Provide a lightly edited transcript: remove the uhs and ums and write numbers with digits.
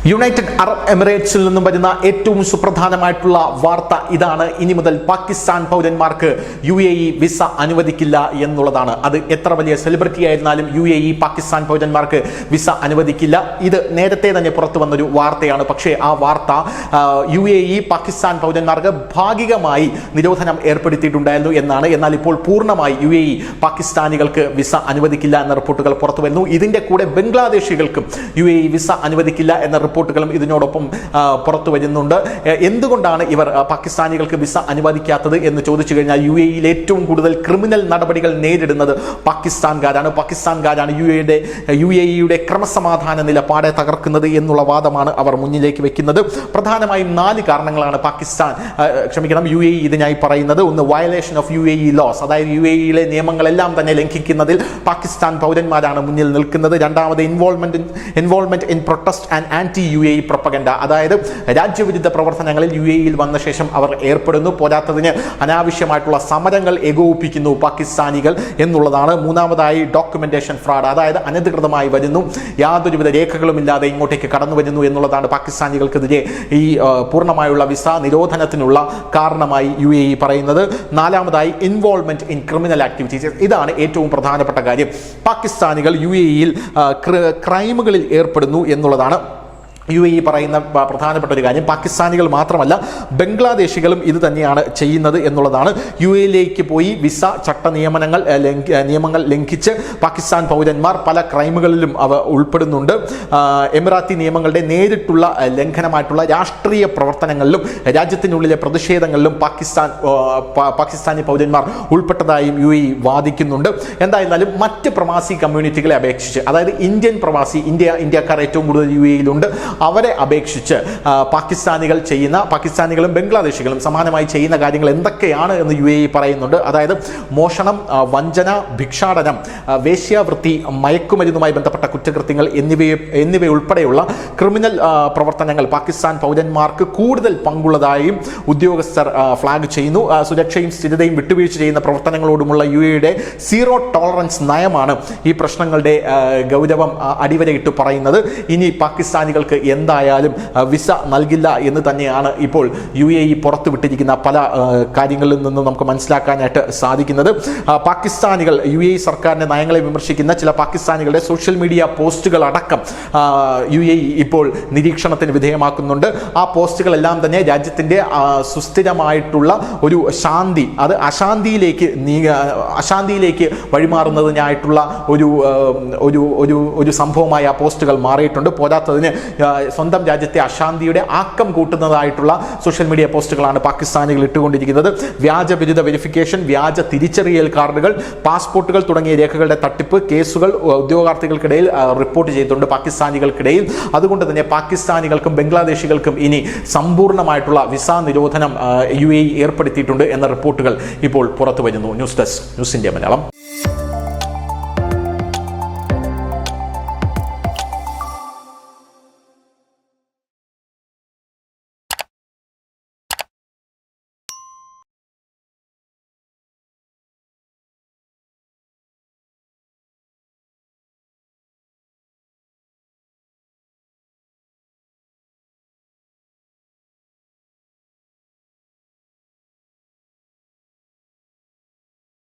United Arab എമിറേറ്റ്സിൽ നിന്നും വരുന്ന ഏറ്റവും സുപ്രധാനമായിട്ടുള്ള വാർത്ത ഇതാണ്. ഇനി മുതൽ പാകിസ്ഥാൻ പൗരന്മാർക്ക് UAE വിസ അനുവദിക്കില്ല എന്നുള്ളതാണ്. അത് എത്ര വലിയ സെലിബ്രിറ്റി ആയിരുന്നാലും UAE പാകിസ്ഥാൻ പൗരന്മാർക്ക് വിസ അനുവദിക്കില്ല. ഇത് നേരത്തെ തന്നെ പുറത്തു വന്നൊരു വാർത്തയാണ്. പക്ഷേ ആ വാർത്ത UAE പാകിസ്ഥാൻ പൗരന്മാർക്ക് ഭാഗികമായി നിരോധനം ഏർപ്പെടുത്തിയിട്ടുണ്ടായിരുന്നു എന്നാണ്. എന്നാൽ ഇപ്പോൾ പൂർണ്ണമായി UAE പാകിസ്ഥാനികൾക്ക് വിസ അനുവദിക്കില്ല എന്ന റിപ്പോർട്ടുകൾ പുറത്തു വരുന്നു. ഇതിന്റെ കൂടെ ബംഗ്ലാദേശികൾക്കും UAE വിസ അനുവദിക്കില്ല എന്ന റിപ്പോർട്ടുകളും ഇതിനോടൊപ്പം പുറത്തു വരുന്നുണ്ട്. എന്തുകൊണ്ടാണ് ഇവർ പാകിസ്ഥാനികൾക്ക് വിസ അനുവദിക്കാത്തത് എന്ന് ചോദിച്ചു കഴിഞ്ഞാൽ UAEയിൽ ഏറ്റവും കൂടുതൽ ക്രിമിനൽ നടപടികൾ നേരിടുന്നത് പാകിസ്ഥാൻകാരാണ്. UAEയുടെ ക്രമസമാധാന നിലപാടെ തകർക്കുന്നത് എന്നുള്ള വാദമാണ് അവർ മുന്നിലേക്ക് വെക്കുന്നത്. പ്രധാനമായും 4 കാരണങ്ങളാണ് UAE ഇതിനായി പറയുന്നത്. ഒന്ന്, വയലേഷൻ ഓഫ് UAE ലോസ്, അതായത് UAEയിലെ നിയമങ്ങളെല്ലാം തന്നെ ലംഘിക്കുന്നതിൽ പാകിസ്ഥാൻ പൗരന്മാരാണ് മുന്നിൽ നിൽക്കുന്നത്. രണ്ടാമത്, involvement in protest and anti-UAE propaganda, അതായത് രാജ്യവിരുദ്ധ പ്രവർത്തനങ്ങളിൽ UAEയിൽ വന്ന ശേഷം അവർ ഏർപ്പെടുന്നു. പോരാത്തതിന് അനാവശ്യമായിട്ടുള്ള സമരങ്ങൾ ഏകോപിപ്പിക്കുന്നു പാകിസ്ഥാനികൾ എന്നുള്ളതാണ്. മൂന്നാമതായി, ഡോക്യുമെന്റേഷൻ ഫ്രോഡ്, അതായത് അനധികൃതമായി വരുന്നു, യാതൊരുവിധ രേഖകളും ഇല്ലാതെ ഇങ്ങോട്ടേക്ക് കടന്നു വരുന്നു എന്നുള്ളതാണ് പാകിസ്ഥാനികൾക്കെതിരെ ഈ പൂർണ്ണമായുള്ള വിസ നിരോധനത്തിനുള്ള കാരണമായി UAE പറയുന്നത്. നാലാമതായി, ഇൻവോൾവ്മെന്റ് ഇൻ ക്രിമിനൽ ആക്ടിവിറ്റീസ്. ഇതാണ് ഏറ്റവും പ്രധാനപ്പെട്ട കാര്യം. പാകിസ്ഥാനികൾ UAEയിൽ ക്രൈമുകളിൽ ഏർപ്പെടുന്നു എന്നുള്ളതാണ് UAE പറയുന്ന പ്രധാനപ്പെട്ട ഒരു കാര്യം. പാകിസ്ഥാനികൾ മാത്രമല്ല, ബംഗ്ലാദേശികളും ഇത് തന്നെയാണ് ചെയ്യുന്നത് എന്നുള്ളതാണ്. UAEയിലേക്ക് പോയി വിസ നിയമങ്ങൾ ലംഘിച്ച് പാകിസ്ഥാൻ പൗരന്മാർ പല ക്രൈമുകളിലും അവ ഉൾപ്പെടുന്നുണ്ട്. എമിറാത്തി നിയമങ്ങളുടെ നേരിട്ടുള്ള ലംഘനമായിട്ടുള്ള രാഷ്ട്രീയ പ്രവർത്തനങ്ങളിലും രാജ്യത്തിനുള്ളിലെ പ്രതിഷേധങ്ങളിലും പാകിസ്ഥാനി പൗരന്മാർ ഉൾപ്പെട്ടതായും UAE വാദിക്കുന്നുണ്ട്. എന്തായിരുന്നാലും മറ്റ് പ്രവാസി കമ്മ്യൂണിറ്റികളെ അപേക്ഷിച്ച്, അതായത് ഇന്ത്യക്കാർ ഏറ്റവും കൂടുതൽ UAEയിലുണ്ട്, അവരെ അപേക്ഷിച്ച് പാകിസ്ഥാനികളും ബംഗ്ലാദേശികളും സമാനമായി ചെയ്യുന്ന കാര്യങ്ങൾ എന്തൊക്കെയാണ് എന്ന് UAE പറയുന്നുണ്ട്. അതായത് മോഷണം, വഞ്ചന, ഭിക്ഷാടനം, വേശ്യാവൃത്തി, മയക്കുമരുന്നുമായി ബന്ധപ്പെട്ട കുറ്റകൃത്യങ്ങൾ എന്നിവയുൾപ്പെടെയുള്ള ക്രിമിനൽ പ്രവർത്തനങ്ങൾ പാകിസ്ഥാൻ പൗരന്മാർക്ക് കൂടുതൽ പങ്കുള്ളതായും ഉദ്യോഗസ്ഥർ ഫ്ലാഗ് ചെയ്യുന്നു. സുരക്ഷയും സ്ഥിരതയും വിട്ടുവീഴ്ച ചെയ്യുന്ന പ്രവർത്തനങ്ങളോടുമുള്ള UAEയുടെ സീറോ ടോളറൻസ് നയമാണ് ഈ പ്രശ്നങ്ങളുടെ ഗൗരവം അടിവരയിട്ട് പറയുന്നത്. ഇനി പാകിസ്ഥാനികൾക്ക് എന്തായാലും വിസ നൽകില്ല എന്ന് തന്നെയാണ് ഇപ്പോൾ UAE പുറത്തുവിട്ടിരിക്കുന്ന പല കാര്യങ്ങളിൽ നിന്നും നമുക്ക് മനസ്സിലാക്കാനായിട്ട് സാധിക്കുന്നത്. പാകിസ്ഥാനികൾ UAE സർക്കാരിന്റെ നയങ്ങളെ വിമർശിക്കുന്ന ചില പാകിസ്ഥാനികളുടെ സോഷ്യൽ മീഡിയ പോസ്റ്റുകൾ അടക്കം UAE ഇപ്പോൾ നിരീക്ഷണത്തിന് വിധേയമാക്കുന്നുണ്ട്. ആ പോസ്റ്റുകളെല്ലാം തന്നെ രാജ്യത്തിന്റെ സുസ്ഥിരമായിട്ടുള്ള ഒരു ശാന്തി, അത് അശാന്തിയിലേക്ക് വഴിമാറുന്നതിനായിട്ടുള്ള ഒരു സംഭവമായി ആ പോസ്റ്റുകൾ മാറിയിട്ടുണ്ട്. പോരാത്തതിന് സ്വന്തം രാജ്യത്തെ അശാന്തിയുടെ ആക്കം കൂട്ടുന്നതായിട്ടുള്ള സോഷ്യൽ മീഡിയ പോസ്റ്റുകളാണ് പാകിസ്ഥാനികൾ ഇട്ടുകൊണ്ടിരിക്കുന്നത്. വ്യാജ ബിരുദ വെരിഫിക്കേഷൻ, വ്യാജ തിരിച്ചറിയൽ കാർഡുകൾ, പാസ്പോർട്ടുകൾ തുടങ്ങിയ രേഖകളുടെ തട്ടിപ്പ് കേസുകൾ ഉദ്യോഗാർത്ഥികൾക്കിടയിൽ റിപ്പോർട്ട് ചെയ്തിട്ടുണ്ട് പാകിസ്ഥാനികൾക്കിടയിൽ. അതുകൊണ്ട് തന്നെ പാകിസ്ഥാനികൾക്കും ബംഗ്ലാദേശികൾക്കും ഇനി സമ്പൂർണ്ണമായിട്ടുള്ള വിസ നിരോധനം UAE ഏർപ്പെടുത്തിയിട്ടുണ്ട് എന്ന റിപ്പോർട്ടുകൾ ഇപ്പോൾ പുറത്തു വരുന്നു. News desk, news India Malayalam.